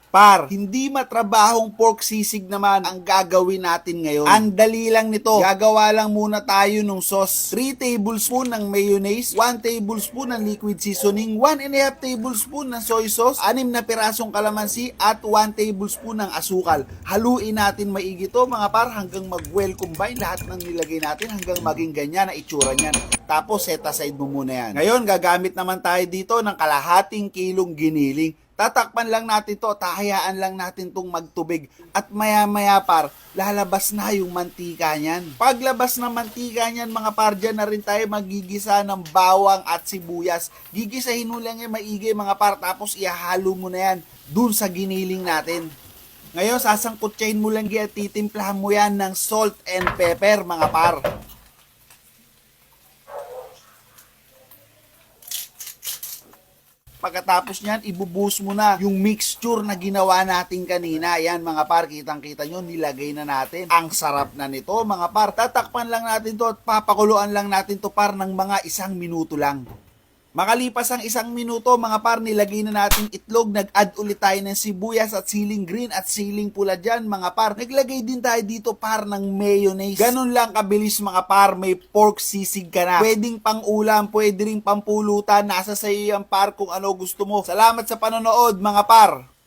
Par, hindi matrabahong pork sisig naman ang gagawin natin ngayon. Ang dali lang nito. Gagawa lang muna tayo ng sauce. 3 tablespoon ng mayonnaise, 1 tablespoon ng liquid seasoning, 1.5 tablespoon ng soy sauce, 6 na pirasong kalamansi, at 1 tablespoon ng asukal. Haluin natin maigi to mga par hanggang mag-well combine lahat ng nilagay natin hanggang maging ganyan na itsura niyan. Tapos set aside mo muna yan. Ngayon gagamit naman tayo dito ng kalahating kilong giniling. Tatakpan lang natin to, tahayaan lang natin tong magtubig at maya-maya par, lalabas na yung mantika niyan. Paglabas ng mantika niyan mga par, dyan na rin tayo magigisa ng bawang at sibuyas. Gigisahin mo lang yan maigi mga par, tapos ihalo mo na yan dun sa giniling natin. Ngayon sasangkutsahin mo lang yan, titimplahan mo yan ng salt and pepper mga par. Pagkatapos niyan, ibubuhos mo na yung mixture na ginawa natin kanina. Yan mga par, kitang-kita nyo, nilagay na natin. Ang sarap na nito mga par. Tatakpan lang natin to at papakuluan lang natin to par ng mga 1 minuto lang. Makalipas ang 1 minuto mga par, nilagay na natin itlog, nag-add ulit tayo ng sibuyas at siling green at siling pula dyan mga par. Naglagay din tayo dito par ng mayonnaise. Ganun lang kabilis mga par, may pork sisig ka na. Pwedeng pang ulam, pwede rin pampulutan, nasa sa iyo yan par kung ano gusto mo. Salamat sa panonood mga par.